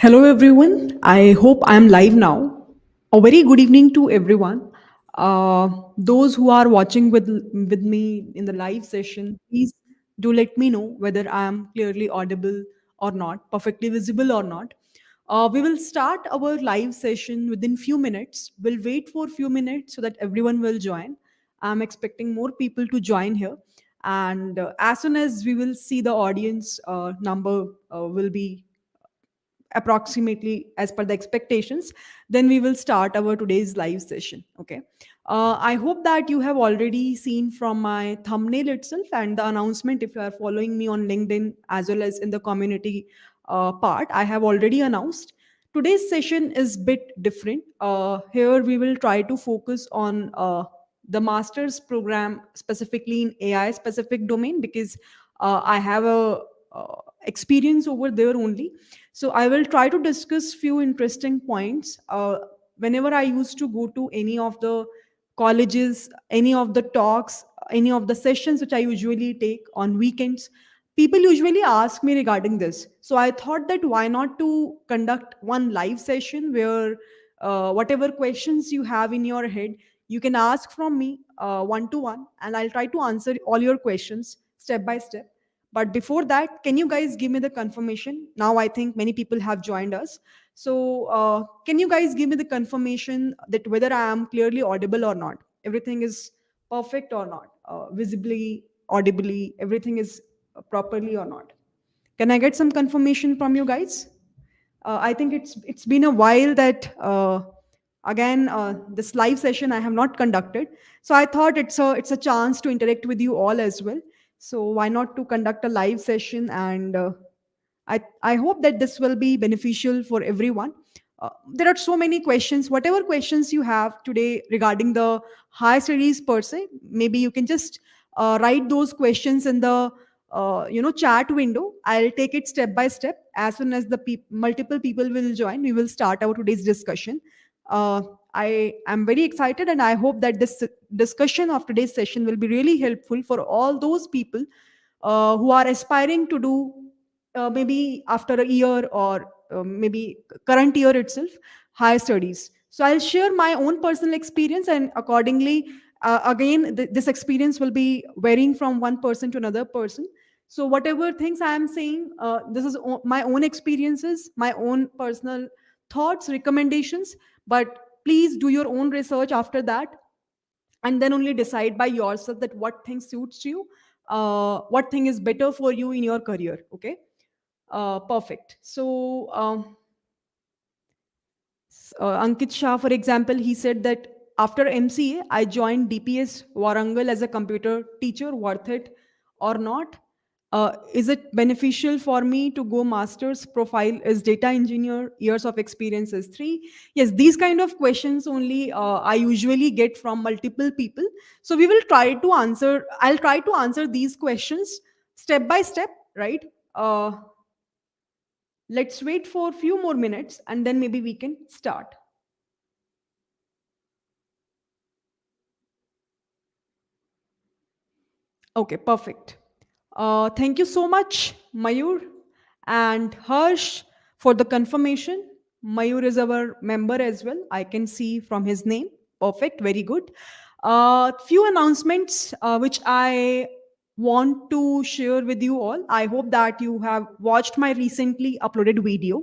Hello, everyone. I hope I'm live now. A very good evening to everyone. Those who are watching with me in the live session, please do let me know whether I am clearly audible or not, perfectly visible or not. We will start our live session within few minutes. We'll wait for few minutes so that everyone will join. I'm expecting more people to join here, and as soon as we will see the audience number will be approximately as per the expectations, then we will start our today's live session. Okay. I hope that you have already seen from my thumbnail itself and the announcement. If you are following me on LinkedIn as well as in the community part, I have already announced today's session is bit different. Here we will try to focus on the master's program specifically in AI specific domain, because I have a experience over there only. So I will try to discuss few interesting points. Whenever I used to go to any of the colleges, any of the talks, any of the sessions which I usually take on weekends, people usually ask me regarding this. So I thought that why not to conduct one live session where whatever questions you have in your head, you can ask from me one to one, and I'll try to answer all your questions step by step. But before that, can you guys give me the confirmation? Now I think many people have joined us. So can you guys give me the confirmation that whether I am clearly audible or not? Everything is perfect or not? Visibly, audibly, everything is properly or not? Can I get some confirmation from you guys? I think it's been a while that again this live session I have not conducted, so I thought it's a chance to interact with you all as well. So why not to conduct a live session, and I hope that this will be beneficial for everyone. There are so many questions. Whatever questions you have today regarding the high studies per se, maybe you can just write those questions in the chat window. I'll take it step by step. As soon as the multiple people will join, we will start our today's discussion. Uh, I am very excited, and I hope that this discussion of today's session will be really helpful for all those people who are aspiring to do maybe after a year or maybe current year itself higher studies. So I'll share my own personal experience, and accordingly again this experience will be varying from one person to another person. So whatever things I am saying, this is my own experiences, my own personal thoughts, recommendations, but please do your own research after that, and then only decide by yourself that what thing suits you, what thing is better for you in your career. Okay. Perfect. So Ankit Shah, for example, he said that after MCA, I joined DPS Warangal as a computer teacher. Worth it or not? Is it beneficial for me to go master's? Profile is data engineer. Years of experience is 3. Yes, these kind of questions only I usually get from multiple people. So we will try to answer. I'll try to answer these questions step by step. Right. Let's wait for a few more minutes, and then maybe we can start. Okay, perfect. Thank you so much, Mayur and Harsh, for the confirmation. Mayur is our member as well. I can see from his name. Perfect, very good. Few announcements which I want to share with you all. I hope that you have watched my recently uploaded video.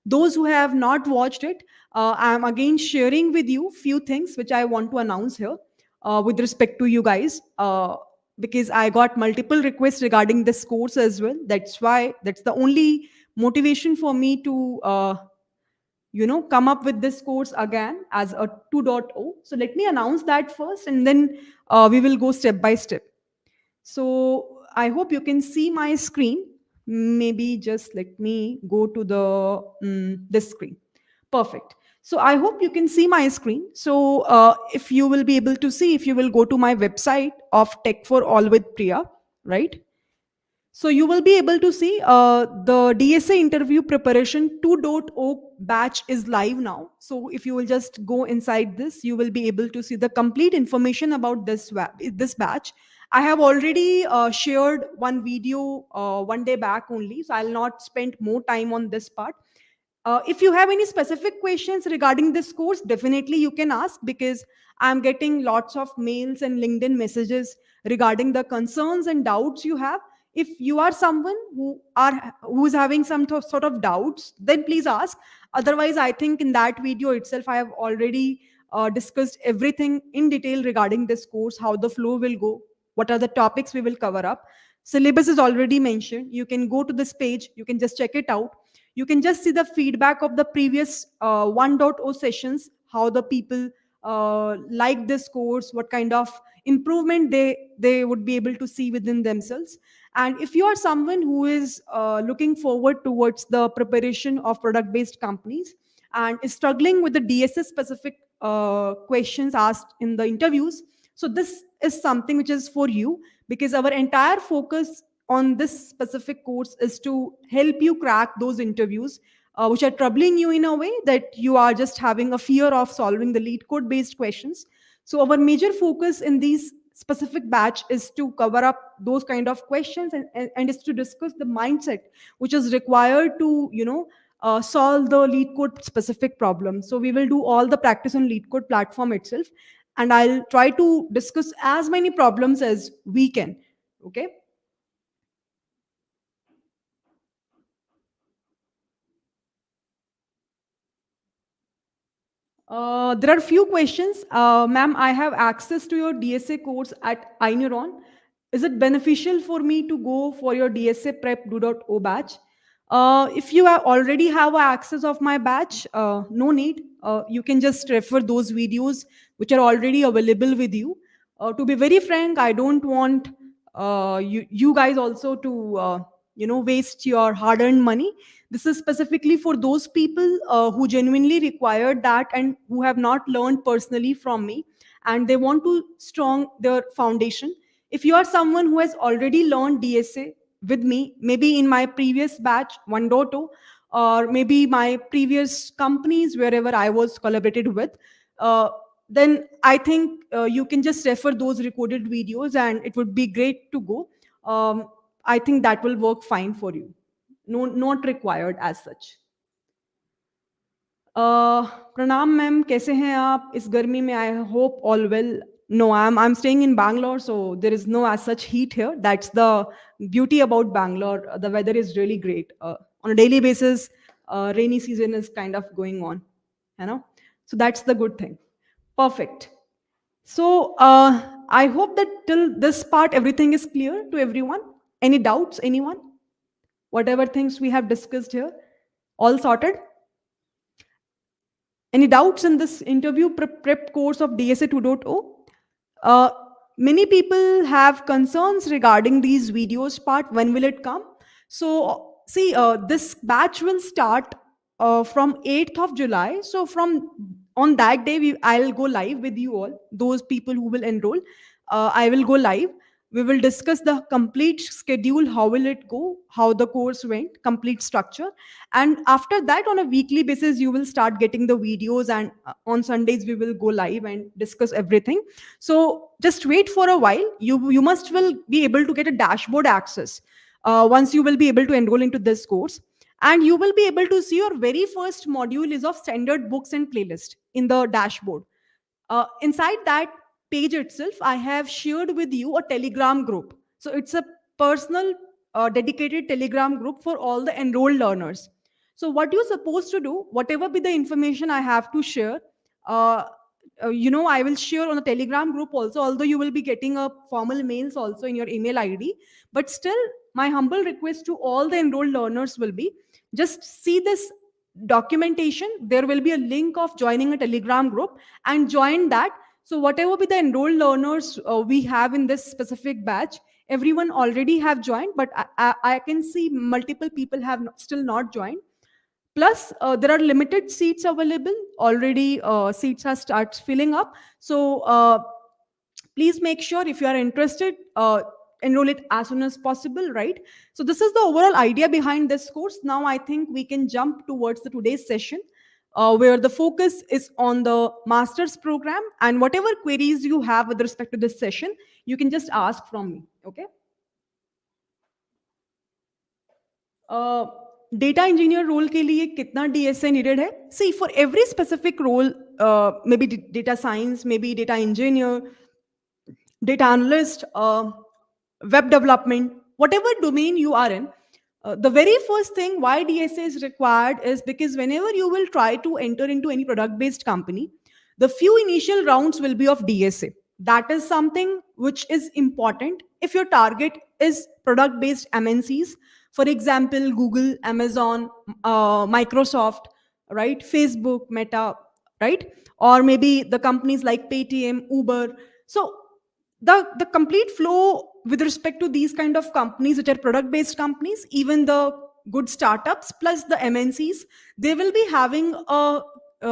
Those who have not watched it, I am again sharing with you few things which I want to announce here with respect to you guys. Because I got multiple requests regarding this course as well. That's why that's the only motivation for me to come up with this course again as a 2.0. So let me announce that first, and then we will go step by step. So I hope you can see my screen. Maybe just let me go to the this screen. Perfect. So I hope you can see my screen. So if you will be able to see, if you will go to my website of Tech for All with Priya, right? So you will be able to see the DSA Interview Preparation 2.0 batch is live now. So if you will just go inside this, you will be able to see the complete information about this batch. I have already shared one video one day back only, so I'll not spend more time on this part. If you have any specific questions regarding this course, definitely you can ask, because I'm getting lots of mails and LinkedIn messages regarding the concerns and doubts you have. If you are someone who is having some sort of doubts, then please ask. Otherwise, I think in that video itself, I have already discussed everything in detail regarding this course, how the flow will go, what are the topics we will cover up. Syllabus is already mentioned. You can go to this page, you can just check it out. You can just see the feedback of the previous 1.0 sessions, how the people like this course, what kind of improvement they would be able to see within themselves. And if you are someone who is looking forward towards the preparation of product based companies and is struggling with the DSS specific questions asked in the interviews, so this is something which is for you, because our entire focus on this specific course is to help you crack those interviews which are troubling you in a way that you are just having a fear of solving the lead code based questions. So our major focus in these specific batch is to cover up those kind of questions, and is to discuss the mindset which is required to solve the lead code specific problem. So we will do all the practice on lead code platform itself, and I'll try to discuss as many problems as we can. Okay. There are few questions. Ma'am, I have access to your DSA course at iNeuron. Is it beneficial for me to go for your DSA Prep 2.0 batch? If you already have access of my batch, no need. You can just refer those videos which are already available with you. To be very frank, I don't want you guys also to waste your hard-earned money. This is specifically for those people who genuinely require that and who have not learned personally from me, and they want to strong their foundation. If you are someone who has already learned DSA with me, maybe in my previous batch 1.0, or maybe my previous companies wherever I was collaborated with, uh, then I think you can just refer those recorded videos and it would be great to go. I think that will work fine for you. No, not required as such. प्रणाम ma'am, कैसे हैं आप इस गर्मी में? I hope all well. No, I'm staying in Bangalore, so there is no as such heat here. That's the beauty about Bangalore. The weather is really great. On a daily basis, rainy season is kind of going on, you know. So that's the good thing. Perfect. So I hope that till this part everything is clear to everyone. Any doubts, anyone? Whatever things we have discussed here, all sorted. Any doubts in this interview prep course of DSA 2.0? Uh, Many people have concerns regarding these videos part. When will it come? So, see, this batch will start from 8th of July. So, from on that day, I'll go live with you all, those people who will enroll. I will go live. We will discuss the complete schedule, how will it go, how the course went, complete structure. And after that, on a weekly basis, you will start getting the videos, and on Sundays, we will go live and discuss everything. So just wait for a while. You must will be able to get a dashboard access once you will be able to enroll into this course, and you will be able to see your very first module is of standard books and playlist in the dashboard. Inside that page itself, I have shared with you a Telegram group. So it's a personal, dedicated Telegram group for all the enrolled learners. So what you're supposed to do, whatever be the information I have to share, uh, I will share on the Telegram group also. Although you will be getting a formal mails also in your email ID, but still, my humble request to all the enrolled learners will be just see this documentation. There will be a link of joining a Telegram group and join that. So whatever be the enrolled learners we have in this specific batch, everyone already have joined, but I can see multiple people have still not joined. Plus there are limited seats available already. Seats are starts filling up. So please make sure, if you are interested, enroll it as soon as possible, right? So this is the overall idea behind this course. Now I think we can jump towards the today's session, where the focus is on the master's program, and whatever queries you have with respect to this session, you can just ask from me. Okay. uh, data engineer role के लिए कितना DSA needed है? See for every specific role, may be data science, may be data engineer, data analyst, web development, whatever domain you are in, the very first thing why DSA is required is because whenever you will try to enter into any product based company, the few initial rounds will be of DSA. That is something which is important if your target is product based MNCs. For example, Google, Amazon, Microsoft, right? Facebook, Meta, right? Or maybe the companies like Paytm, Uber. So the complete flow with respect to these kind of companies which are product based companies, even the good startups plus the MNCs, they will be having a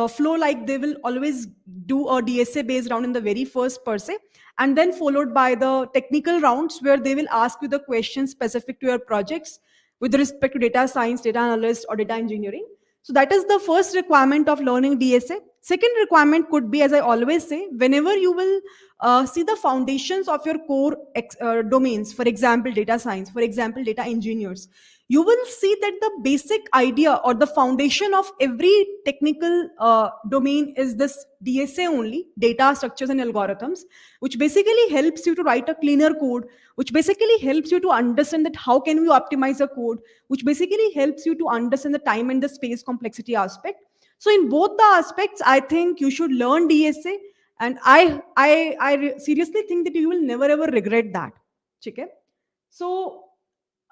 flow like they will always do a DSA based round in the very first per se, and then followed by the technical rounds where they will ask you the questions specific to your projects with respect to data science, data analyst, or data engineering. So that is the first requirement of learning DSA. Second requirement could be, as I always say, whenever you will see the foundations of your core domains, for example data science, for example data engineers, you will see that the basic idea or the foundation of every technical domain is this DSA only, data structures and algorithms, which basically helps you to write a cleaner code, which basically helps you to understand that how can we optimize a code, which basically helps you to understand the time and the space complexity aspect. So in both the aspects, I think you should learn DSA, and seriously think that you will never ever regret that. Okay? So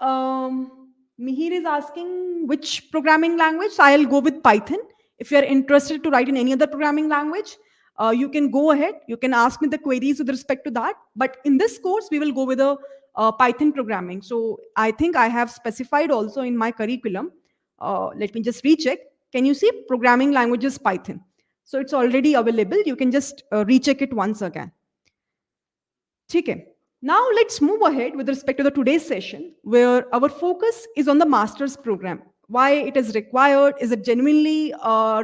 Mihir is asking which programming language. So I'll go with Python. If you're interested to write in any other programming language, you can go ahead. You can ask me the queries with respect to that. But in this course, we will go with a Python programming. So I think I have specified also in my curriculum. Let me just recheck. Can you see programming languages Python? So it's already available. You can just recheck it once again. Okay. Now let's move ahead with respect to the today's session, where our focus is on the master's program. Why it is required? Is it genuinely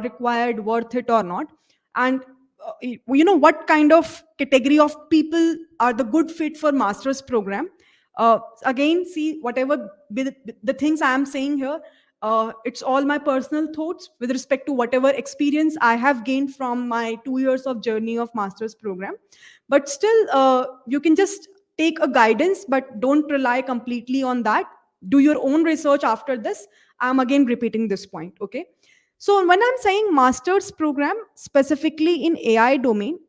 required, worth it or not? And what kind of category of people are the good fit for master's program? Again, see whatever the things I am saying here. It's all my personal thoughts with respect to whatever experience I have gained from my 2 years of journey of master's program. But still, you can just take a guidance, but don't rely completely on that. Do your own research after this. I'm again repeating this point. Okay. So when I'm saying master's program specifically in AI domain,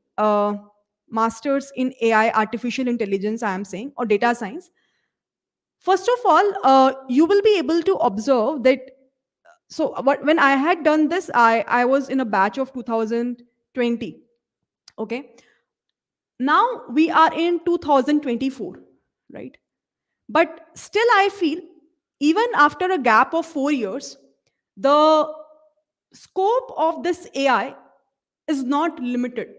masters in AI artificial intelligence, I am saying, or data science, first of all, you will be able to observe that. So when I had done this, I was in a batch of 2020. Okay. Now we are in 2024, right? But still, I feel even after a gap of 4 years, the scope of this AI is not limited.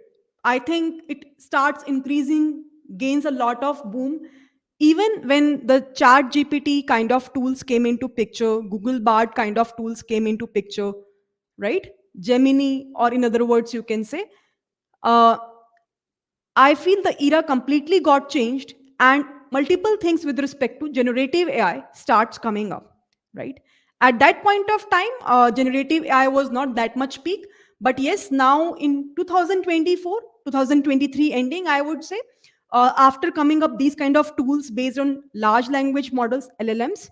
I think it starts increasing, gains a lot of boom. Even when the chat GPT kind of tools came into picture, Google Bard kind of tools came into picture, right? Gemini, or in other words, you can say, uh, I feel the era completely got changed, and multiple things with respect to generative AI starts coming up, right? At that point of time, generative AI was not that much peak, but yes, now in 2024, 2023 ending, I would say, after coming up these kind of tools based on large language models, LLMs,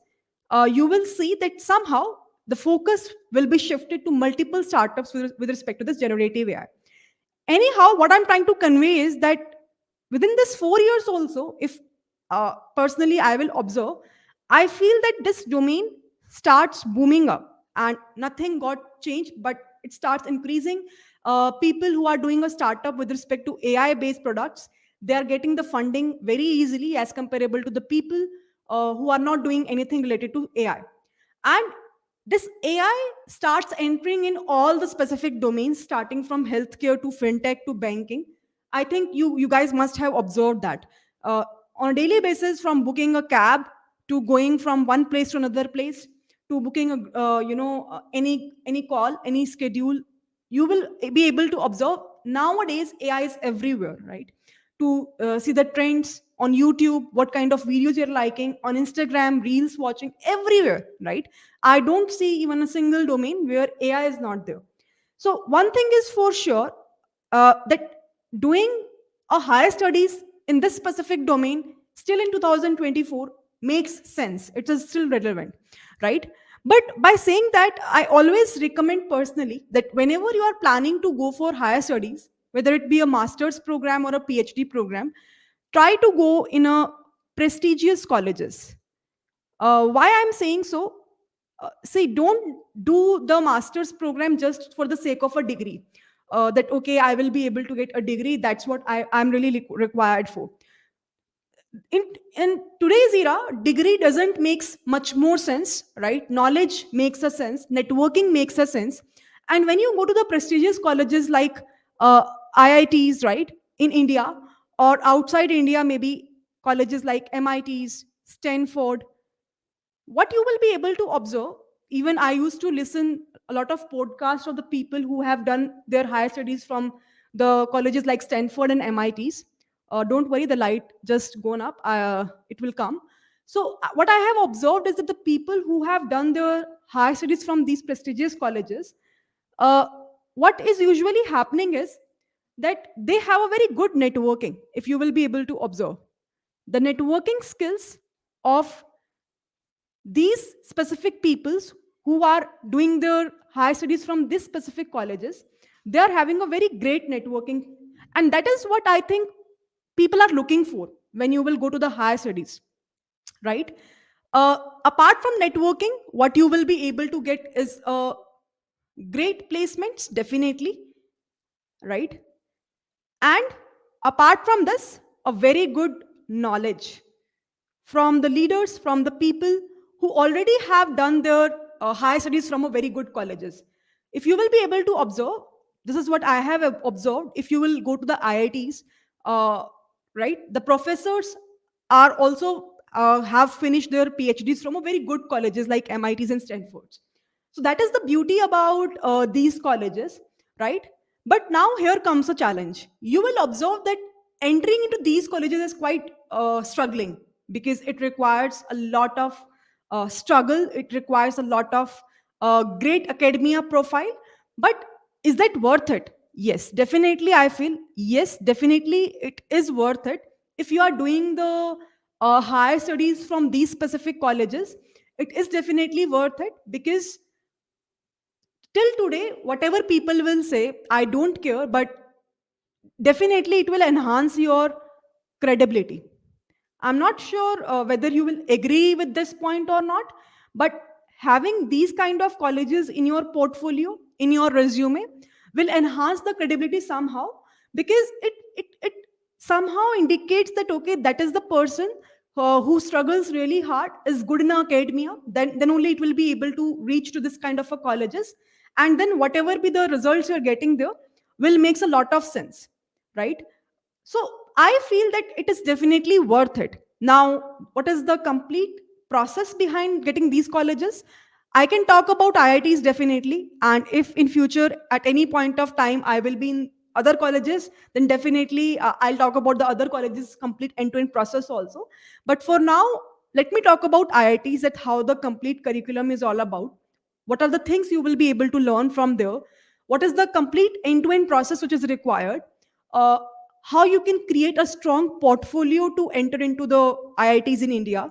you will see that somehow the focus will be shifted to multiple startups with respect to this generative AI. Anyhow, what I'm trying to convey is that within this 4 years also, if personally I will observe, I feel that this domain starts booming up and nothing got changed, but it starts increasing. People who are doing a startup with respect to AI based products, they are getting the funding very easily as comparable to the people who are not doing anything related to AI. And this AI starts entering in all the specific domains, starting from healthcare to fintech to banking. I think you guys must have observed that uh, on a daily basis, from booking a cab to going from one place to another place to booking a any call, any schedule, you will be able to observe nowadays AI is everywhere, right? to see the trends on YouTube, what kind of videos you're liking on Instagram, Reels watching, everywhere, right? I don't see even a single domain where AI is not there. So one thing is for sure, that doing a higher studies in this specific domain still in 2024 makes sense. It is still relevant, right? But by saying that, I always recommend personally that whenever you are planning to go for higher studies, whether it be a master's program or a PhD program, try to go in a prestigious colleges. Why I'm saying so? See, don't do the master's program just for the sake of a degree. That okay, I will be able to get a degree. That's what I'm really required for. In in today's era, degree doesn't makes much more sense, right? Knowledge makes a sense. Networking makes a sense. And when you go to the prestigious colleges like uh, IITs, right, in India or outside India, maybe colleges like MITs, Stanford, what you will be able to observe, even I used to listen a lot of podcasts of the people who have done their higher studies from the colleges like Stanford and MITs. Don't worry, the light just gone up, it will come. So what I have observed is that the people who have done their higher studies from these prestigious colleges, uh, what is usually happening is that they have a very good networking. If you will be able to observe the networking skills of these specific peoples who are doing their higher studies from these specific colleges, they are having a very great networking. And that is what I think people are looking for when you will go to the higher studies, right? Apart from networking, what you will be able to get is great placements, definitely, right? And apart from this, a very good knowledge from the leaders, from the people who already have done their higher studies from a very good colleges. If you will be able to observe, this is what I have observed. If you will go to the IITs, uh, right, the professors are also have finished their PhDs from a very good colleges like MITs and Stanfords. So that is the beauty about these colleges, right? But now here comes a challenge. You will observe that entering into these colleges is quite struggling because it requires a lot of struggle. It requires a lot of great academia profile. But is that worth it? Yes, definitely. I feel yes, definitely it is worth it. If you are doing the higher studies from these specific colleges, it is definitely worth it because till today, whatever people will say, I don't care, but definitely it will enhance your credibility. I'm not sure whether you will agree with this point or not, but having these kind of colleges in your portfolio, in your resume, will enhance the credibility somehow because it somehow indicates that okay, that is the person who struggles really hard, is good in academia. Then only it will be able to reach to this kind of a colleges, and then whatever be the results you're getting there will makes a lot of sense, right? So I feel that it is definitely worth it. Now, what is the complete process behind getting these colleges? I can talk about IITs definitely, and if in future at any point of time I will be in other colleges, then definitely I'll talk about the other colleges complete end-to-end process also. But for now, let me talk about IITs, that how the complete curriculum is all about. What are the things you will be able to learn from there? What is the complete end-to-end process which is required? Uh, how you can create a strong portfolio to enter into the IITs in India.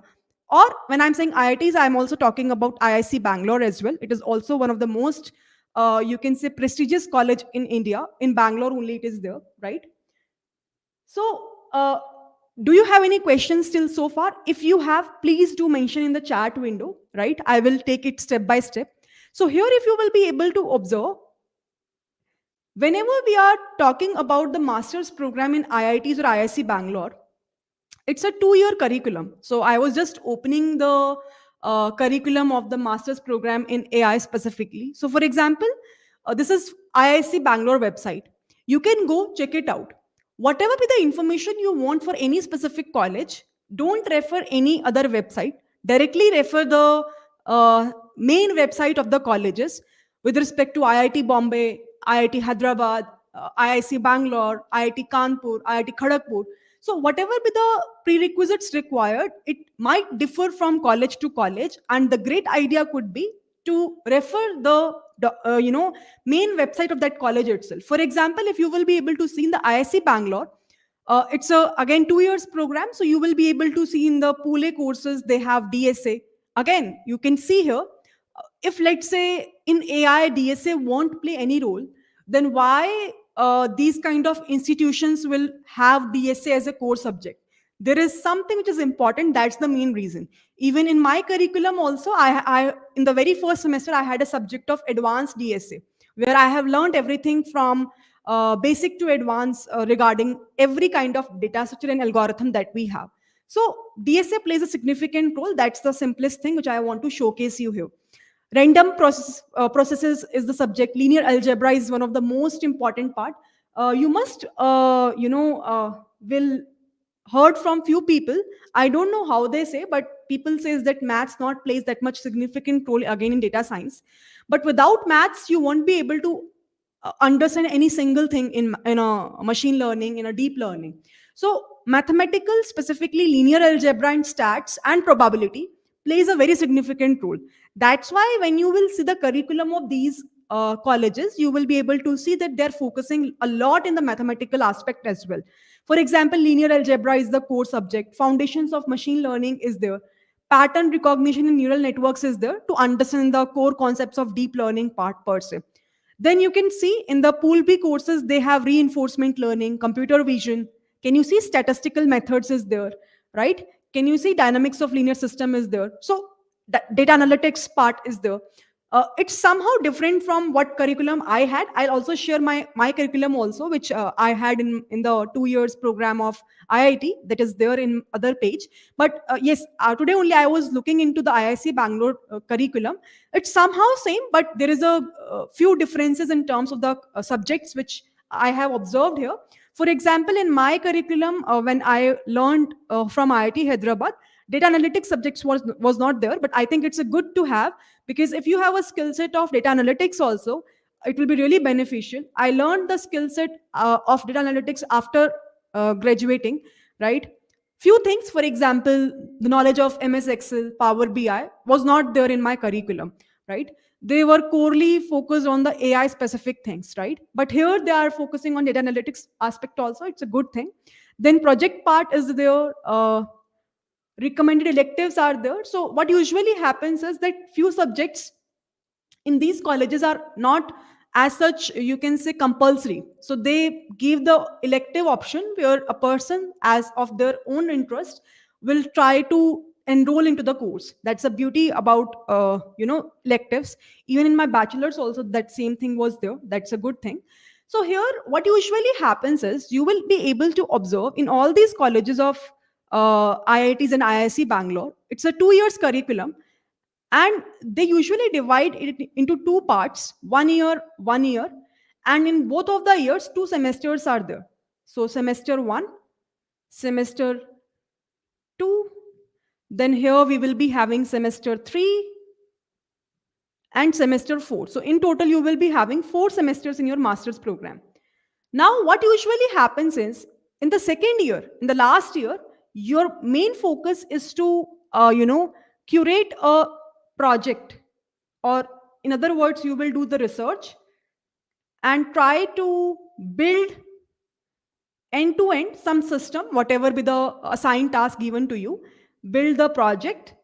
Or when I'm saying IITs, I'm also talking about IIC Bangalore as well. It is also one of the most, you can say, prestigious college in India. In Bangalore only it is there, right? So, do you have any questions still so far? If you have, please do mention in the chat window, right? I will take it step by step. So here, if you will be able to observe, whenever we are talking about the master's program in IITs or IIC Bangalore, it's a 2-year curriculum. So I was just opening the curriculum of the master's program in AI specifically. So for example, this is IIC Bangalore website. You can go check it out. Whatever be the information you want for any specific college, don't refer any other website. Directly refer the main website of the colleges with respect to IIT Bombay, IIT Hyderabad, IIC Bangalore, IIT Kanpur, IIT Kharagpur. So whatever be the prerequisites required, it might differ from college to college, and the great idea could be to refer the main website of that college itself. For example, if you will be able to see in the IIC Bangalore, it's a again 2 years program, so you will be able to see in the Pule courses they have DSA. Again, you can see here, if let's say in AI DSA won't play any role, then why these kind of institutions will have DSA as a core subject? There is something which is important. That's the main reason. Even in my curriculum, also, I in the very first semester I had a subject of advanced DSA, where I have learned everything from basic to advanced regarding every kind of data structure and algorithm that we have. So DSA plays a significant role. That's the simplest thing which I want to showcase you here. Processes is the subject. Linear algebra is one of the most important part. You must will heard from few people. I don't know how they say, but people says that maths not plays that much significant role again in data science. But without maths you won't be able to understand any single thing in a machine learning, in a deep learning. So mathematical, specifically linear algebra and stats and probability, plays a very significant role. That's why when you will see the curriculum of these colleges, you will be able to see that they're focusing a lot in the mathematical aspect as well. For example, linear algebra is the core subject, foundations of machine learning is there, pattern recognition in neural networks is there to understand the core concepts of deep learning part per se. Then you can see in the Pool B courses, they have reinforcement learning, computer vision. Can you see statistical methods is there, right? Can you see dynamics of linear system is there? So data analytics part is there. It's somehow different from what curriculum I had. I'll also share my curriculum also, which I had in the 2 years program of IIT that is there in other page. But yes, today only I was looking into the IIC Bangalore curriculum. It's somehow same, but there is a few differences in terms of the subjects which I have observed here. For example, in my curriculum, when I learned from IIT Hyderabad, data analytics subjects was not there, but I think it's a good to have, because if you have a skill set of data analytics also, it will be really beneficial. I learned the skill set of data analytics after graduating, right? Few things, for example, the knowledge of MS Excel, Power BI was not there in my curriculum, right? They were corely focused on the AI specific things, right? But here they are focusing on data analytics aspect also. It's a good thing. Then project part is there. Recommended electives are there. So what usually happens is that few subjects in these colleges are not as such, you can say, compulsory. So they give the elective option where a person as of their own interest will try to enroll into the course. That's a beauty about electives. Even in my bachelor's also that same thing was there. That's a good thing. So here what usually happens is you will be able to observe in all these colleges of IITs and IIC Bangalore, it's a 2 years curriculum, and they usually divide it into two parts, 1 year, 1 year, and in both of the years 2 semesters are there. So semester 1, semester 2, then here we will be having semester 3 and semester 4. So in total you will be having 4 semesters in your master's program. Now what usually happens is in the second year, in the last year, your main focus is to curate a project, or in other words you will do the research and try to build end to end some system, whatever be the assigned task given to you, build the project.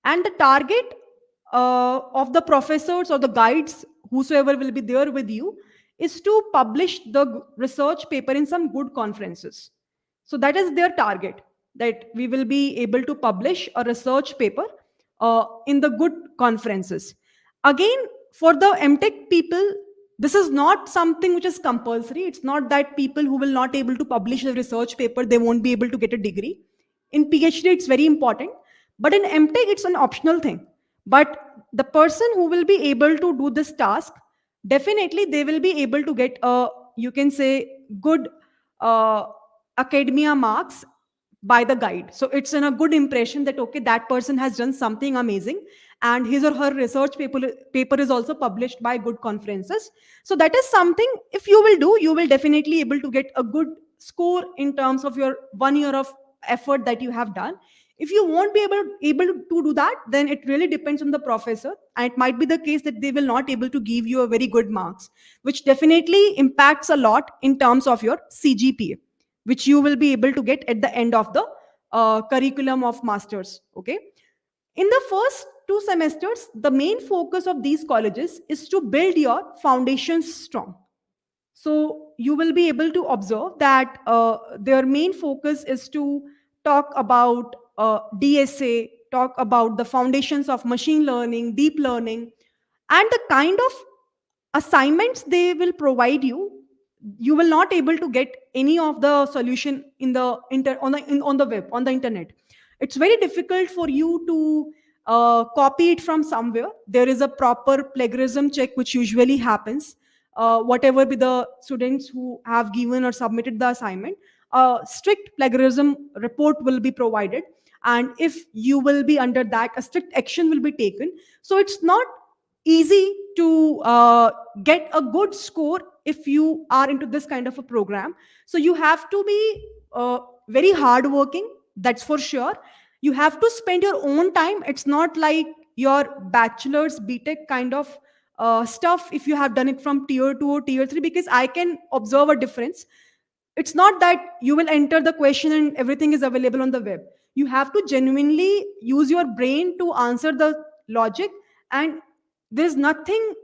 And the target of the professors or the guides, whosoever will be there with you, is to publish the research paper in some good conferences. So that is their target, that we will be able to publish a research paper in the good conferences. Again, for the MTech people, this is not something which is compulsory. It's not that people who will not able to publish a research paper, they won't be able to get a degree. In PhD, it's very important, but in MTech, it's an optional thing. But the person who will be able to do this task, definitely they will be able to get a, you can say, good uh, academia marks by the guide. So it's in a good impression that okay, that person has done something amazing, and his or her research paper is also published by good conferences. So that is something, if you will do, you will definitely able to get a good score in terms of your 1 year of effort that you have done. If you won't be able to do that, then it really depends on the professor, and it might be the case that they will not able to give you a very good marks, which definitely impacts a lot in terms of your CGPA, which you will be able to get at the end of the curriculum of masters. Okay, in the first 2 semesters, the main focus of these colleges is to build your foundations strong. So you will be able to observe that their main focus is to talk about DSA, talk about the foundations of machine learning, deep learning, and the kind of assignments they will provide you. You will not able to get any of the solution in the on the web, on the internet. It's very difficult for you to copy it from somewhere. There is a proper plagiarism check which usually happens. Whatever be the students who have given or submitted the assignment, a strict plagiarism report will be provided, and if you will be under that, a strict action will be taken. So it's not easy to get a good score if you are into this kind of a program. So you have to be very hardworking, that's for sure. You have to spend your own time. It's not like your bachelor's BTech kind of stuff if you have done it from tier 2 or tier 3, because I can observe a difference. It's not that you will enter the question and everything is available on the web. You have to genuinely use your brain to answer the logic, and there's nothing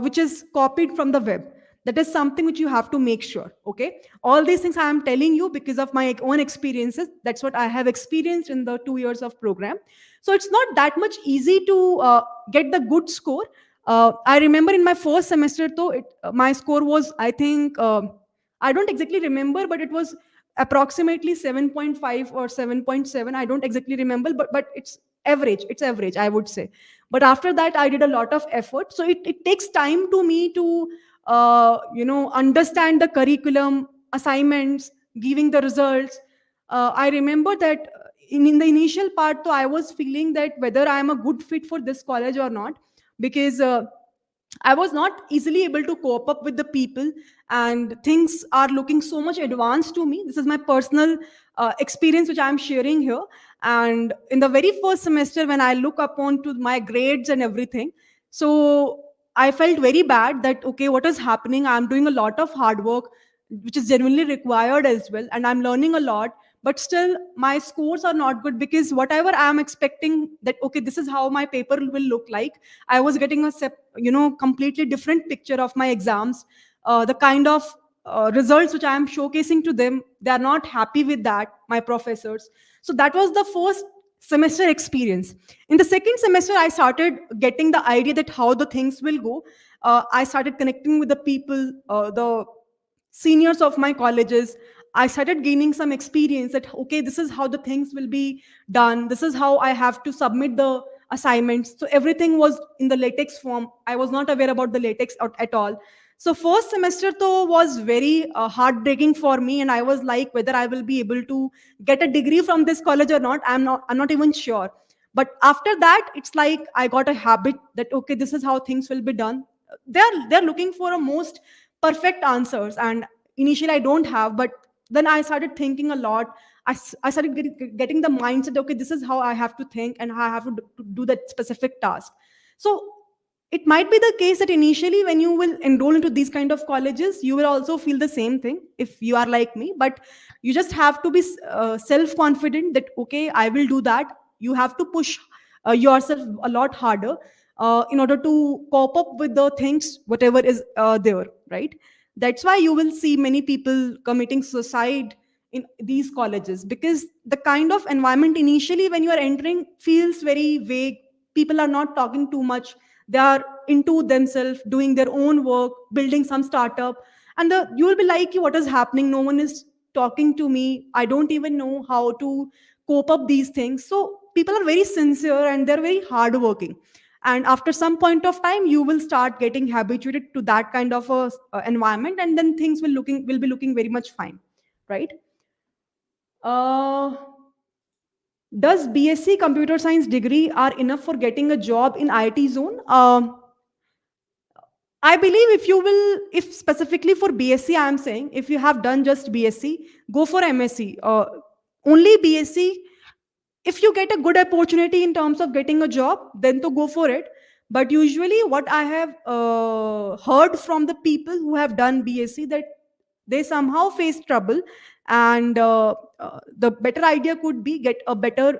which is copied from the web. That is something which you have to make sure. Okay, all these things I am telling you because of my own experiences. That's what I have experienced in the 2 years of program. So it's not that much easy to get the good score. I remember in my first semester though, my score was, I think, I don't exactly remember, but it was approximately 7.5 or 7.7. I don't exactly remember, but it's average. It's average, I would say. But after that, I did a lot of effort. So it takes time to me to, understand the curriculum, assignments, giving the results. I remember that in the initial part, though, I was feeling that whether I am a good fit for this college or not, because I was not easily able to cope up with the people, and things are looking so much advanced to me. This is my personal experience, which I'm sharing here. And in the very first semester, when I look upon to my grades and everything, so I felt very bad that, okay, what is happening? I'm doing a lot of hard work, which is genuinely required as well, and I'm learning a lot. But still, my scores are not good, because whatever I'm expecting that, okay, this is how my paper will look like, I was getting a completely different picture of my exams. The kind of results which I am showcasing to them, they are not happy with that, my professors. So that was the first semester experience. In the second semester, I started getting the idea that how the things will go. I started connecting with the people, the seniors of my colleges. I started gaining some experience that, okay, this is how the things will be done, this is how I have to submit the assignments. So everything was in the latex form. I was not aware about the latex at all. So first semester though was very heartbreaking for me, and I was like, whether I will be able to get a degree from this college or not, I'm not even sure. But after that, it's like I got a habit that, okay, this is how things will be done. They're looking for a most perfect answers, and initially I don't have. But then I started thinking a lot. I started getting the mindset, okay, this is how I have to think and how I have to do that specific task. So it might be the case that initially when you will enroll into these kind of colleges, you will also feel the same thing if you are like me. But you just have to be self confident that, okay, I will do that. You have to push yourself a lot harder in order to cope up with the things whatever is there, right? That's why you will see many people committing suicide in these colleges, because the kind of environment initially when you are entering feels very vague. People are not talking too much. They are into themselves, doing their own work, building some startup. And you will be like, what is happening? No one is talking to me. I don't even know how to cope up these things. So people are very sincere and they're very hardworking. And after some point of time, you will start getting habituated to that kind of environment, and then things will be looking very much fine, right? uh, Does BSc computer science degree are enough for getting a job in IT zone? I believe if you will, if specifically for BSc, I am saying if you have done just BSc, go for MSc. Only BSc, if you get a good opportunity in terms of getting a job, then to go for it. But usually, what I have heard from the people who have done BSc, that they somehow face trouble, and the better idea could be get a better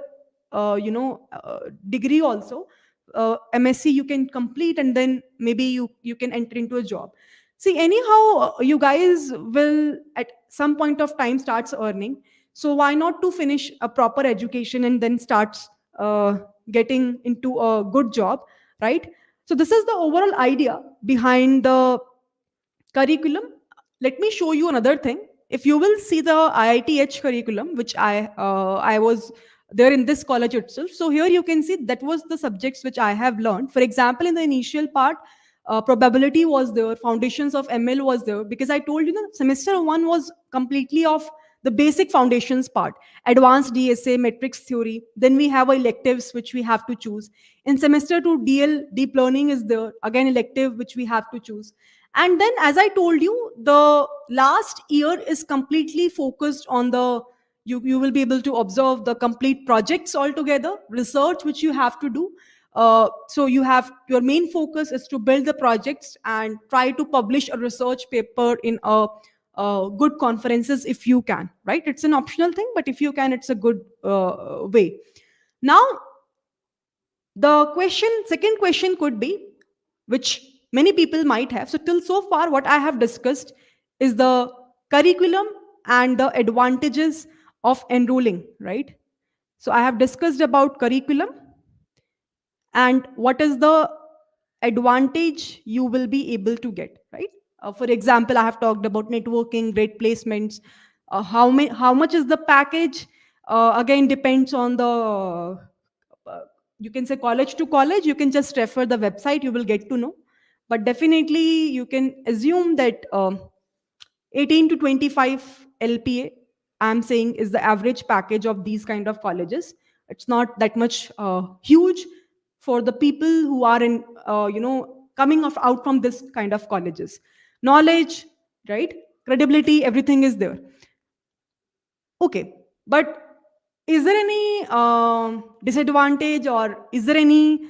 degree also. MSc you can complete, and then maybe you can enter into a job. See, anyhow, you guys will at some point of time starts earning, so why not to finish a proper education and then starts getting into a good job, right? So this is the overall idea behind the curriculum. Let me show you another thing. If you will see the IITH curriculum, which I was there in this college itself. So here you can see that was the subjects which I have learned. For example, in the initial part, probability was there, foundations of ML was there, because I told you that semester one was completely of the basic foundations part, advanced DSA, metrics theory. Then we have electives which we have to choose. In semester two, DL, deep learning is there, again elective which we have to choose. And then, as I told you, the last year is completely focused on the, you will be able to observe the complete projects altogether, research which you have to do. So you have, your main focus is to build the projects and try to publish a research paper in a good conferences if you can, right? It's an optional thing, but if you can, it's a good way. Now, the question, second question could be, which many people might have. So, till so far, what I have discussed is the curriculum and the advantages of enrolling, right? So, I have discussed about curriculum and what is the advantage you will be able to get, right? For example, I have talked about networking, great placements. How much is the package? Again, depends on the you can say college to college. You can just refer the website, you will get to know. But definitely you can assume that 18 to 25 LPA, I'm saying, is the average package of these kind of colleges. It's not that much huge for the people who are in coming of out from this kind of colleges. Knowledge, right? Credibility, everything is there. Okay, but is there any disadvantage, or is there any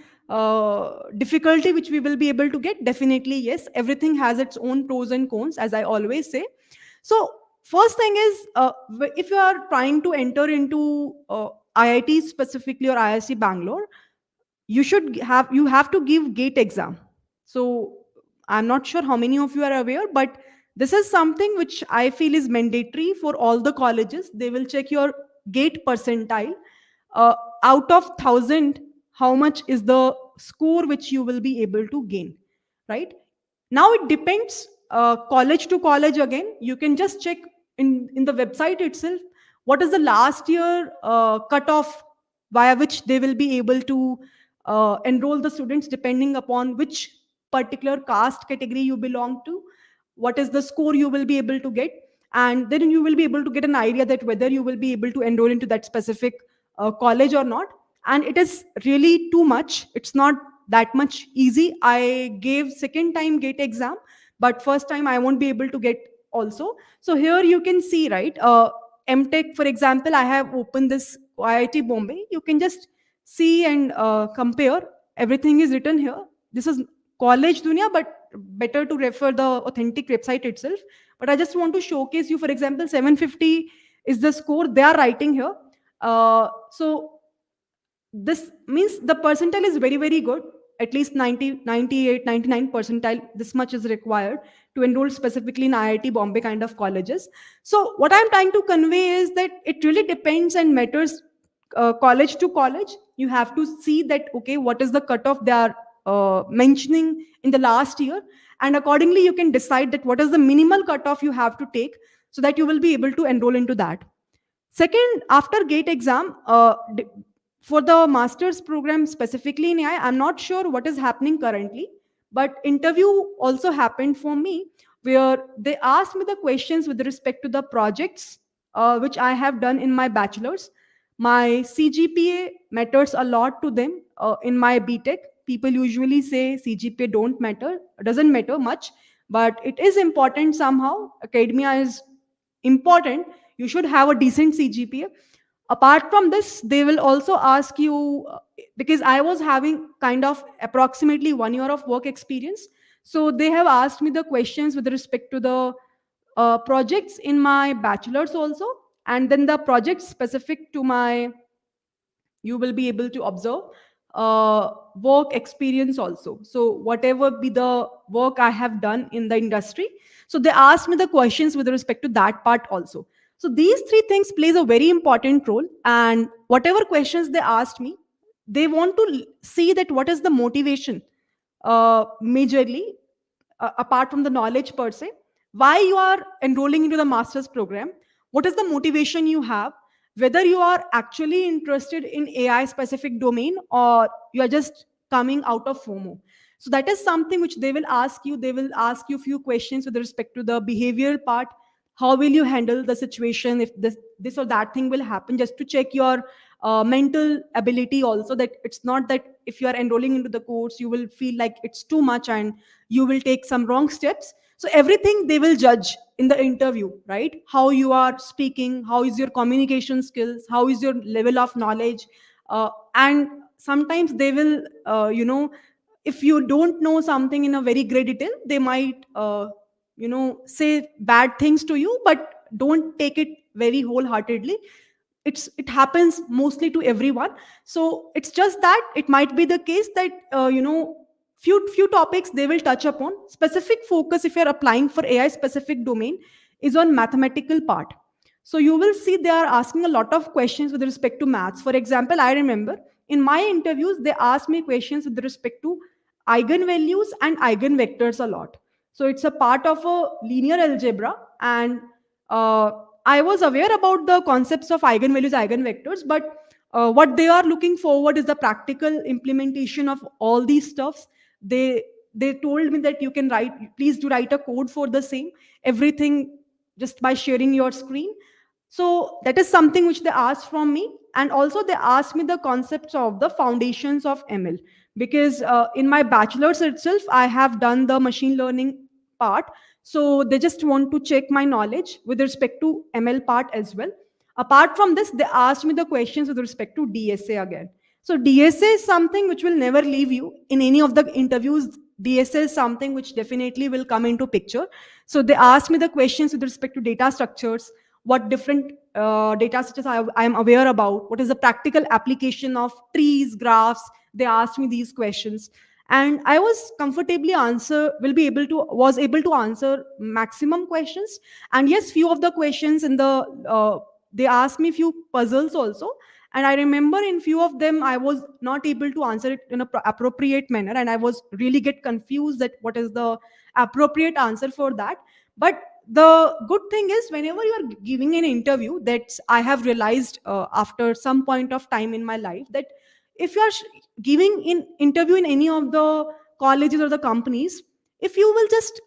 difficulty which we will be able to get? Definitely, yes. Everything has its own pros and cons, as I always say. So, first thing is, if you are trying to enter into IIT specifically or IIC Bangalore, you have to give gate exam. So I'm not sure how many of you are aware, but this is something which I feel is mandatory for all the colleges. They will check your gate percentile. uh, Out of 1,000, how much is the score which you will be able to gain, right? Now it depends college to college. Again, you can just check in the website itself what is the last year cutoff via which they will be able to enroll the students, depending upon which particular caste category you belong to, what is the score you will be able to get. And then you will be able to get an idea that whether you will be able to enroll into that specific college or not. And it is really too much, it's not that much easy. I gave second time gate exam, but first time I won't be able to get also. So here you can see, right? MTech, for example, I have opened this IIT Bombay. You can just see and compare. Everything is written here. This is college dunya, but better to refer the authentic website itself. But I just want to showcase you, for example, 750 is the score they are writing here. So this means the percentile is very, very good. At least 90, 98, 99 percentile, this much is required to enroll specifically in IIT Bombay kind of colleges. So what I'm trying to convey is that it really depends and matters college to college. You have to see that, okay, what is the cutoff they are mentioning in the last year, and accordingly you can decide that what is the minimal cutoff you have to take, so that you will be able to enroll into that. Second, after gate exam, for the master's program specifically in AI, I'm not sure what is happening currently, but interview also happened for me, where they asked me the questions with respect to the projects which I have done in my bachelor's. My CGPA matters a lot to them. In my BTech, people usually say CGPA don't matter, doesn't matter much, but it is important somehow. Academia is important. You should have a decent CGPA. Apart from this, they will also ask you, because I was having kind of approximately 1 year of work experience. So they have asked me the questions with respect to the projects in my bachelor's also, and then the projects specific to my, you will be able to observe work experience also. So whatever be the work I have done in the industry, so they asked me the questions with respect to that part also. So these three things plays a very important role, and whatever questions they asked me, they want to see that what is the motivation, majorly, apart from the knowledge per se, why you are enrolling into the master's program, what is the motivation you have, whether you are actually interested in AI specific domain, or you are just coming out of FOMO. So that is something which they will ask you. They will ask you few questions with respect to the behavioral part. How will you handle the situation if this or that thing will happen, just to check your mental ability also, that it's not that if you are enrolling into the course you will feel like it's too much and you will take some wrong steps. So everything they will judge in the interview, right? How you are speaking, how is your communication skills, how is your level of knowledge, and sometimes they will, if you don't know something in a very great detail, they might say bad things to you, but don't take it very wholeheartedly. It happens mostly to everyone. So it's just that it might be the case that few topics they will touch upon. Specific focus, if you're applying for AI specific domain, is on mathematical part. So you will see they are asking a lot of questions with respect to maths. For example, I remember in my interviews they asked me questions with respect to eigenvalues and eigenvectors a lot. So it's a part of a linear algebra, and uh, I was aware about the concepts of eigenvalues, eigenvectors, but what they are looking forward is the practical implementation of all these stuffs. They they told me that you can write, please do write a code for the same, everything just by sharing your screen. So that is something which they asked from me, and also they asked me the concepts of the foundations of ML, because in my bachelor's itself I have done the machine learning part. So they just want to check my knowledge with respect to ML part as well. Apart from this, they asked me the questions with respect to DSA again. So DSA is something which will never leave you in any of the interviews. DSA is something which definitely will come into picture. So they asked me the questions with respect to data structures, what different data structures I am aware about, what is the practical application of trees, graphs. They asked me these questions, and I was comfortably answer will be able to was able to answer maximum questions. And yes, few of the questions in the they asked me few puzzles also, and I remember in few of them I was not able to answer it in a appropriate manner, and I was really get confused that what is the appropriate answer for that. But the good thing is, whenever you are giving an interview, that I have realized after some point of time in my life, that if you are giving in interview in any of the colleges or the companies, if you will just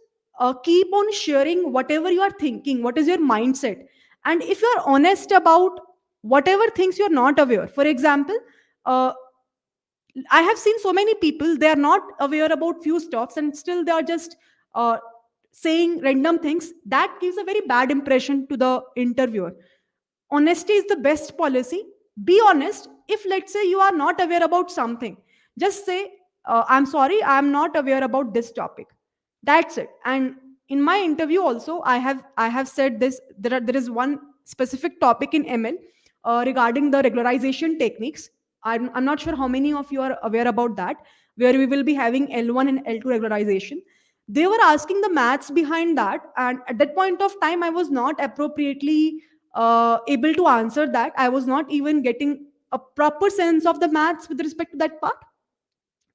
keep on sharing whatever you are thinking, what is your mindset, and if you are honest about whatever things you are not aware. For example, uh, I have seen so many people, they are not aware about few stuffs and still they are just uh, saying random things. That gives a very bad impression to the interviewer. Honesty is the best policy. Be honest. If, let's say, you are not aware about something, just say, I'm sorry, I'm not aware about this topic. That's it. And in my interview also, I have said this. There is one specific topic in ML regarding the regularization techniques. I'm not sure how many of you are aware about that, where we will be having L1 and L2 regularization. They were asking the maths behind that, and at that point of time I was not appropriately able to answer that. I was not even getting a proper sense of the maths with respect to that part.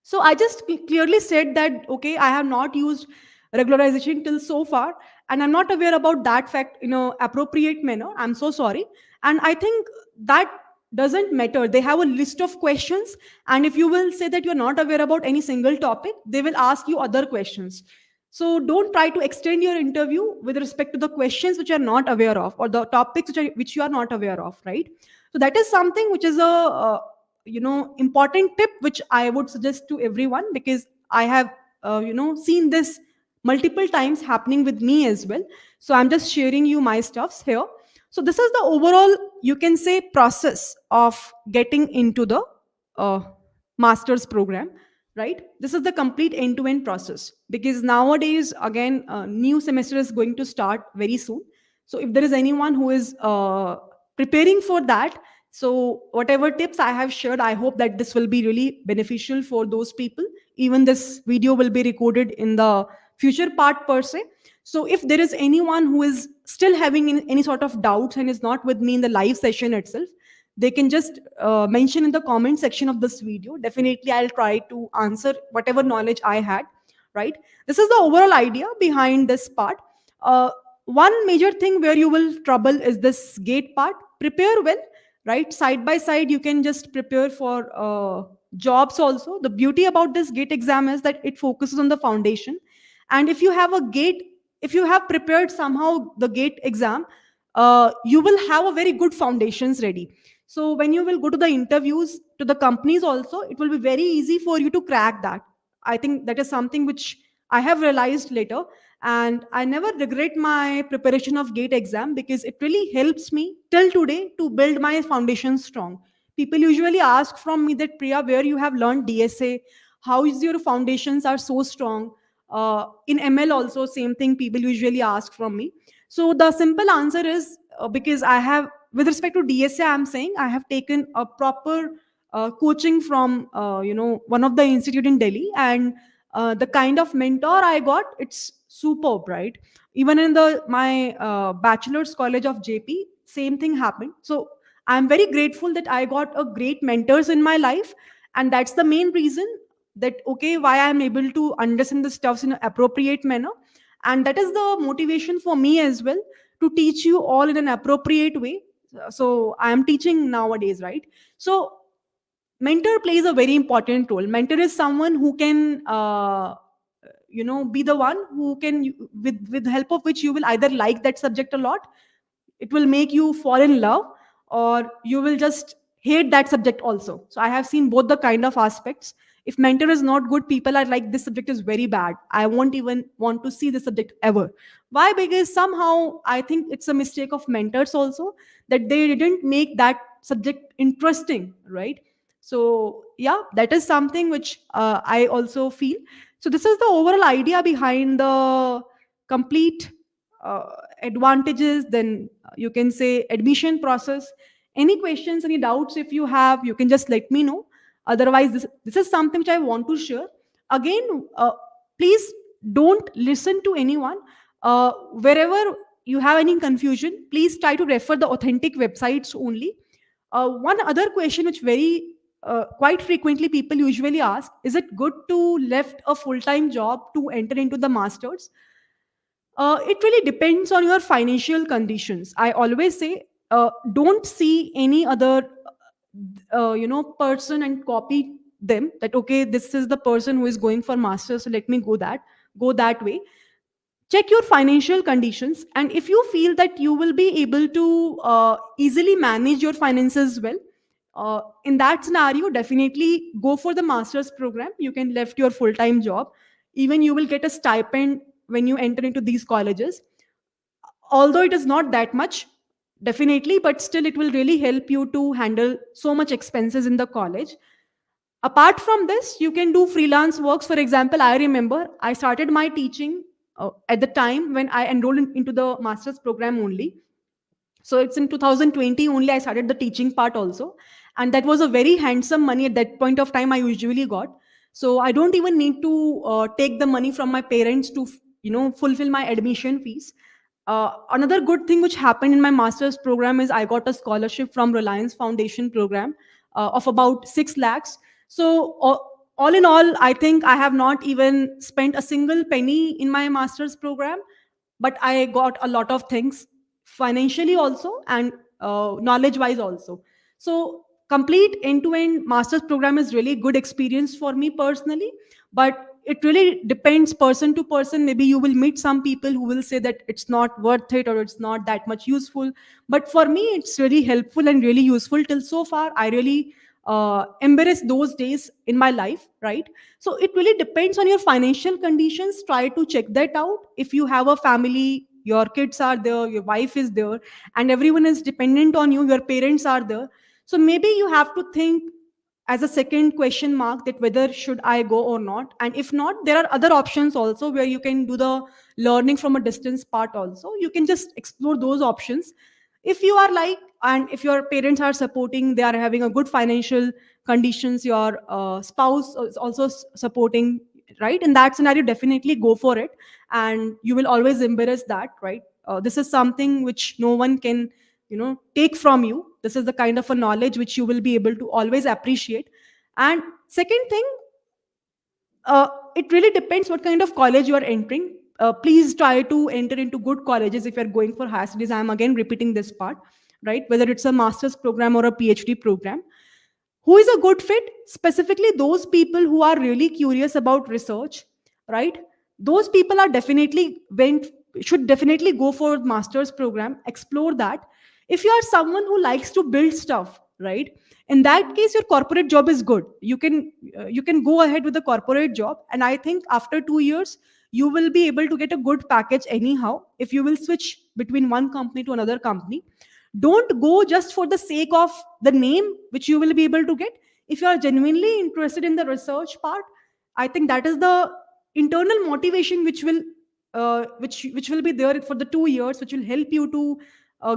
So I just clearly said that, okay, I have not used regularization till so far, and I'm not aware about that fact in a appropriate manner. I'm so sorry. And I think that doesn't matter. They have a list of questions, and if you will say that you're not aware about any single topic, they will ask you other questions. So don't try to extend your interview with respect to the questions which you are not aware of, or the topics which you are not aware of, right? So that is something which is a important tip which I would suggest to everyone, because I have seen this multiple times happening with me as well. So I'm just sharing you my stuffs here. So this is the overall, you can say, process of getting into the uh, master's program, right? This is the complete end to end process, because nowadays, again, new semester is going to start very soon. So if there is anyone who is preparing for that, so whatever tips I have shared, I hope that this will be really beneficial for those people. Even this video will be recorded in the future part per se. So if there is anyone who is still having any sort of doubts and is not with me in the live session itself, they can just mention in the comment section of this video. Definitely I'll try to answer whatever knowledge I had, right? This is the overall idea behind this part. One major thing where you will trouble is this gate part. Prepare well, right? Side by side you can just prepare for jobs also. The beauty about this gate exam is that it focuses on the foundation. And if you have a gate, if you have prepared somehow the gate exam, you will have a very good foundations ready. So when you will go to the interviews to the companies also, it will be very easy for you to crack that. I think that is something which I have realized later. And I never regret my preparation of gate exam, because it really helps me till today to build my foundation strong. People usually ask from me that, Priya, where you have learned DSA, how is your foundations are so strong? In ML also, same thing people usually ask from me. So the simple answer is, because I have, with respect to DSA, I'm saying I have taken a proper coaching from one of the institute in Delhi. And the kind of mentor I got, it's superb, right? Even in the my bachelor's college of JP, same thing happened. So I'm very grateful that I got a great mentors in my life. And that's the main reason that, okay, why I'm able to understand the stuffs in an appropriate manner. And that is the motivation for me as well, to teach you all in an appropriate way. So I am teaching nowadays, right? So mentor plays a very important role. Mentor is someone who can be the one who can, with the help of which you will either like that subject a lot, it will make you fall in love, or you will just hate that subject also. So I have seen both the kind of aspects. If mentor is not good, people are like, this subject is very bad, I won't even want to see this subject ever. Why? Because somehow I think it's a mistake of mentors also, that they didn't make that subject interesting, right? So yeah, that is something which I also feel. So this is the overall idea behind the complete uh, advantages, then you can say admission process. Any questions, any doubts, if you have, you can just let me know. Otherwise, this is something which I want to share. Again, please don't listen to anyone. Wherever you have any confusion, please try to refer the authentic websites only. One other question which very quite frequently people usually ask, is it good to left a full-time job to enter into the masters? It really depends on your financial conditions. I always say, don't see any other, person and copy them. That, okay, this is the person who is going for masters, so let me go that way. Check your financial conditions, and if you feel that you will be able to easily manage your finances well, in that scenario, definitely go for the master's program. You can left your full-time job. Even you will get a stipend when you enter into these colleges, although it is not that much, definitely, but still it will really help you to handle so much expenses in the college. Apart from this, you can do freelance works. For example, I remember I started my teaching at the time when I enrolled into the master's program only. So it's in 2020 only I started the teaching part also. And that was a very handsome money at that point of time I usually got. So I don't even need to take the money from my parents to fulfill my admission fees. Another good thing which happened in my master's program is I got a scholarship from Reliance Foundation program of about 6 lakhs. So all in all, I think I have not even spent a single penny in my master's program, but I got a lot of things financially also, and knowledge wise also. So complete end to end master's program is really good experience for me personally. But it really depends person to person. Maybe you will meet some people who will say that it's not worth it or it's not that much useful, but for me it's really helpful and really useful. Till so far I really embrace those days in my life, right? So it really depends on your financial conditions. Try to check that out. If you have a family, your kids are there, your wife is there, and everyone is dependent on you, your parents are there, so maybe you have to think as a second question mark that whether should I go or not. And if not, there are other options also where you can do the learning from a distance part also. You can just explore those options if you are like, and if your parents are supporting, they are having a good financial conditions, your spouse is also supporting, right? In that scenario, definitely go for it, and you will always embrace that, right? This is something which no one can, take from you. This is the kind of a knowledge which you will be able to always appreciate. And second thing, it really depends what kind of college you are entering. Please try to enter into good colleges if you're going for higher studies. I'm again repeating this part, right? Whether it's a master's program or a PhD program, who is a good fit? Specifically those people who are really curious about research, right? Those people are definitely went should definitely go for master's program, explore that. If you are someone who likes to build stuff, right, in that case your corporate job is good. You can go ahead with the corporate job, and I think after 2 years you will be able to get a good package anyhow if you will switch between one company to another company. Don't go just for the sake of the name which you will be able to get. If you are genuinely interested in the research part, I think that is the internal motivation which will be there for the 2 years, which will help you to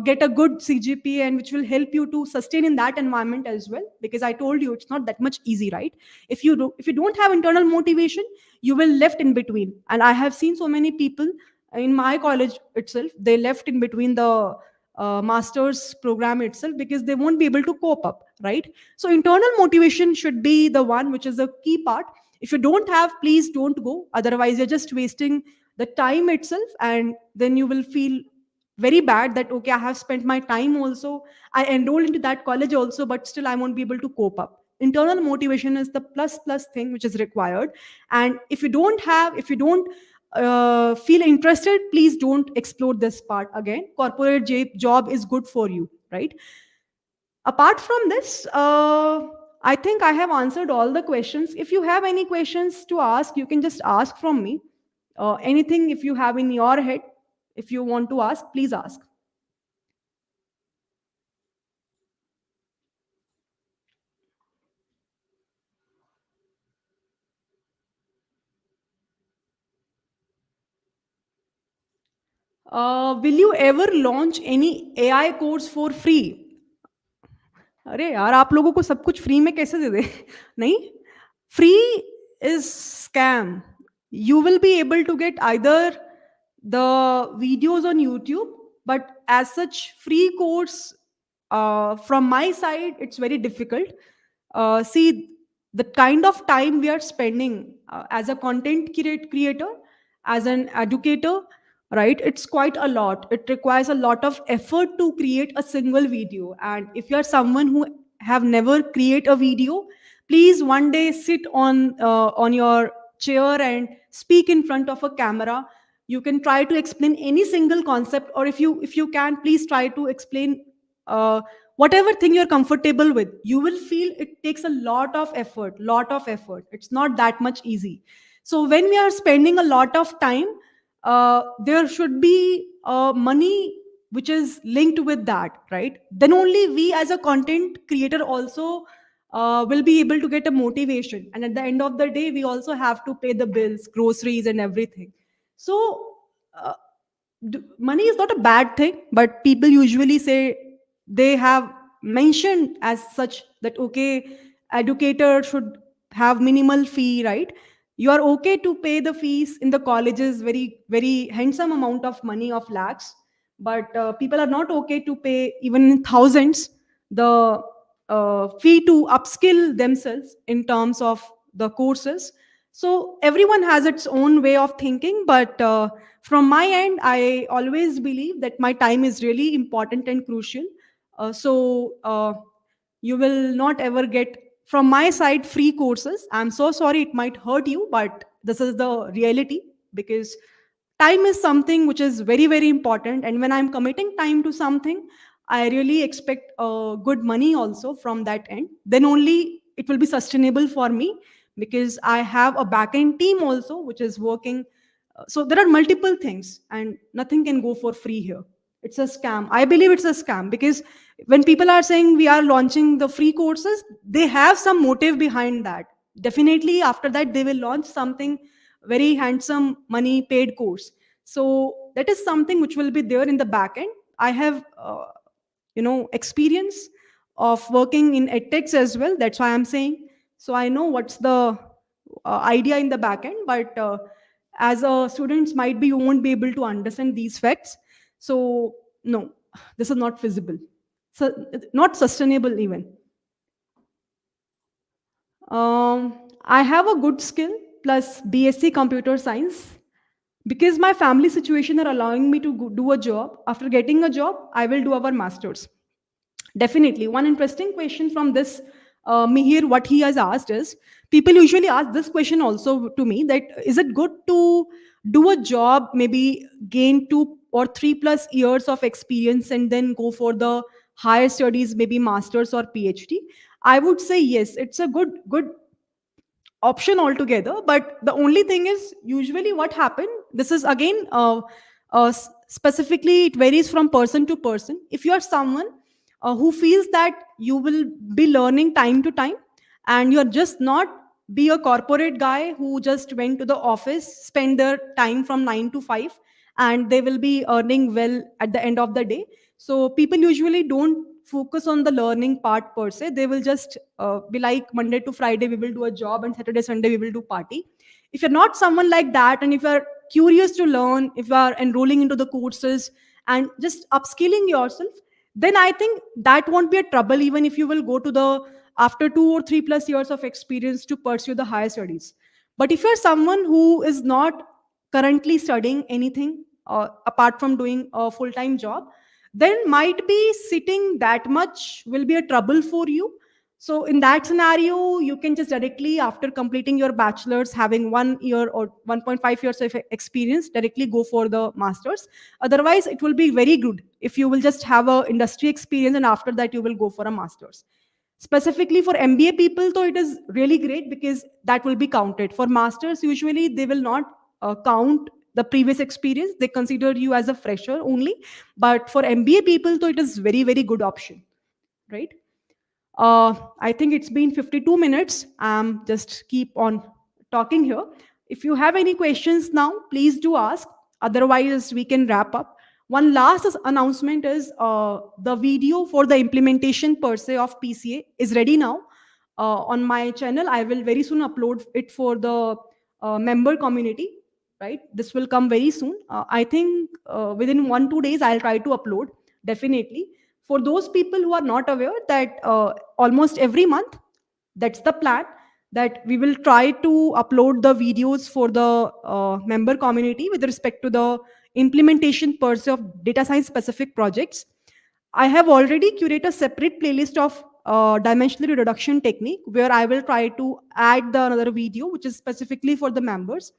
get a good CGPA, and which will help you to sustain in that environment as well. Because I told you it's not that much easy, right? If you don't have internal motivation, you will left in between. And I have seen so many people in my college itself, they left in between the master's program itself because they won't be able to cope up, right? So internal motivation should be the one which is a key part. If you don't have, please don't go. Otherwise you're just wasting the time itself, and then you will feel very bad that okay, I have spent my time also, I enrolled into that college also, but still I won't be able to cope up. Internal motivation is the plus thing which is required. And if you don't feel interested, please don't explore this part. Again, corporate job is good for you, right? Apart from this, I think I have answered all the questions. If you have any questions to ask, you can just ask from me. Anything if you have in your head, if you want to ask, please ask. Will you ever launch any AI course for free? अरे यार, आप लोगों को सब कुछ free में कैसे दे दे? नहीं, free is scam. You will be able to get either the videos on YouTube, but as such free course from my side it's very difficult. See, the kind of time we are spending as a creator, as an educator, right? It's quite a lot. It requires a lot of effort to create a single video. And if you're someone who have never create a video, please one day sit on your chair and speak in front of a camera. You can try to explain any single concept, or if you can, please try to explain whatever thing you're comfortable with. You will feel it takes a lot of effort. It's not that much easy. So when we are spending a lot of time, there should be money which is linked with that, right? Then only we as a content creator also will be able to get a motivation. And at the end of the day, we also have to pay the bills, groceries and everything. So uh, money is not a bad thing, but people usually say, they have mentioned as such that okay, educator should have minimal fee, right? You are okay to pay the fees in the colleges, very very handsome amount of money of lakhs, but people are not okay to pay even in thousands the fee to upskill themselves in terms of the courses. So everyone has its own way of thinking, but from my end, I always believe that my time is really important and crucial. So you will not ever get from my side free courses. I'm so sorry, it might hurt you, but this is the reality, because time is something which is very very important, and when I'm committing time to something, I really expect good money also from that end. Then only it will be sustainable for me, because I have a back end team also which is working. So there are multiple things, and nothing can go for free here. It's a scam. I believe it's a scam, because when people are saying we are launching the free courses, they have some motive behind that. Definitely after that they will launch something very handsome money paid course. So that is something which will be there in the back end. I have experience of working in edtechs as well, that's why I'm saying. So I know what's the idea in the back end, but as a students might be you won't be able to understand these facts. So no, this is not feasible, so not sustainable even. I have a good skill plus BSc computer science, because my family situation are allowing me to do a job. After getting a job, I will do our masters. Definitely. One interesting question from this Mihir, what he has asked is, people usually ask this question also to me, that is it good to do a job, maybe gain 2 or 3 plus years of experience and then go for the higher studies, maybe masters or PhD? I would say yes, it's a good option altogether, but the only thing is usually what happened, this is again specifically it varies from person to person. If you are someone who feels that you will be learning time to time, and you're just not be a corporate guy who just went to the office, spend their time from 9 to 5, and they will be earning well at the end of the day. So people usually don't focus on the learning part per se. They will just be like, Monday to Friday we will do a job, and Saturday Sunday we will do party. If you're not someone like that, and if you're curious to learn, if you are enrolling into the courses and just upskilling yourself, then I think that won't be a trouble, even if you will go to the after 2 or 3 plus years of experience to pursue the higher studies. But if you're someone who is not currently studying anything apart from doing a full-time job, then might be sitting that much will be a trouble for you. So in that scenario, you can just directly after completing your bachelor's, having 1 year or 1.5 years of experience, directly go for the master's. Otherwise it will be very good if you will just have a industry experience, and after that you will go for a master's. Specifically for MBA people, though, it is really great because that will be counted. For masters, usually they will not count the previous experience. They consider you as a fresher only. But for MBA people, though, it is very, very good option, right? I think it's been 52 minutes. Just keep on talking here. If you have any questions now, please do ask. Otherwise, we can wrap up. One last announcement is the video for the implementation per se of PCA is ready now on my channel. I will very soon upload it for the member community. Right, this will come very soon. I think within 1 2 days I'll try to upload, definitely. For those people who are not aware that almost every month, that's the plan, that we will try to upload the videos for the member community with respect to the implementation per se of data science specific projects. I have already curated a separate playlist of dimensional reduction technique, where I will try to add the another video which is specifically for the members.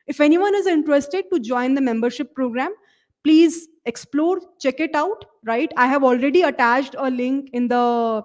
If anyone is interested to join the membership program, please explore, check it out. Right, I have already attached a link in the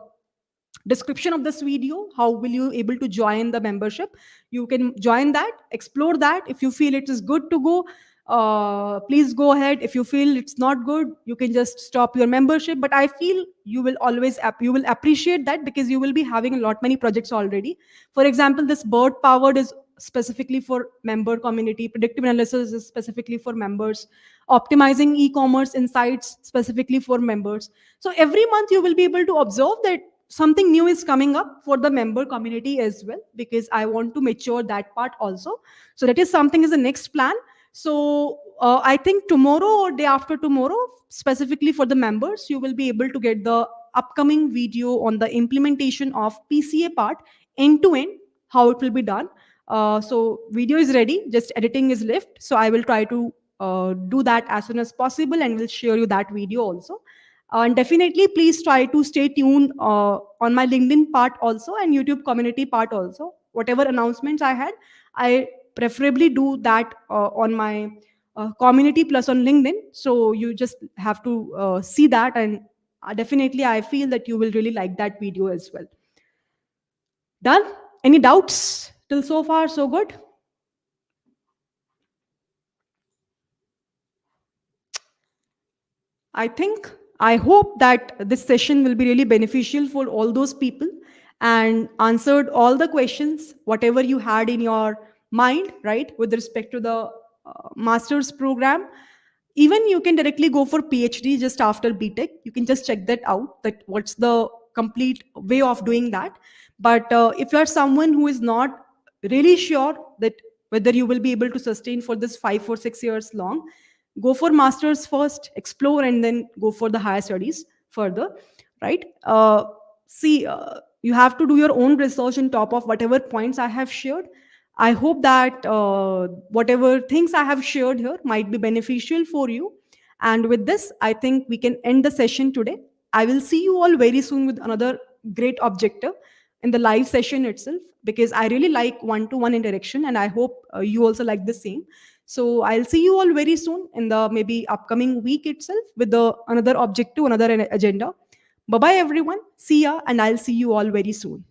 description of this video. How will you able to join the membership? You can join that, explore that. If you feel it is good to go, please go ahead. If you feel it's not good, you can just stop your membership. But I feel you will always you will appreciate that, because you will be having a lot many projects already. For example, this bird powered is specifically for member community, predictive analysis is specifically for members, optimizing e-commerce insights specifically for members. So every month you will be able to observe that something new is coming up for the member community as well, because I want to mature that part also. So that is something is the next plan. So I think tomorrow or day after tomorrow, specifically for the members, you will be able to get the upcoming video on the implementation of PCA part end to end, how it will be done. So video is ready, just editing is left. So I will try to do that as soon as possible, and will share you that video also. And definitely, please try to stay tuned on my LinkedIn part also, and YouTube community part also. Whatever announcements I had, I preferably do that on my community plus on LinkedIn. So you just have to see that, and definitely I feel that you will really like that video as well. Done? Any doubts till so far? So good. I think, I hope that this session will be really beneficial for all those people and answered all the questions, whatever you had in your mind, right, with respect to the master's program. Even you can directly go for PhD just after BTech. You can just check that out, that what's the complete way of doing that. But if you are someone who is not really sure that whether you will be able to sustain for this 5 or 6 years long, go for masters first, explore, and then go for the higher studies further, right? See, you have to do your own research on top of whatever points I have shared. I hope that whatever things I have shared here might be beneficial for you. And with this, I think we can end the session today. I will see you all very soon with another great objective in the live session itself, because I really like one to one interaction, and I hope you also like the same. So I'll see you all very soon in the maybe upcoming week itself with the another objective, another agenda. Bye bye, everyone. See ya, and I'll see you all very soon.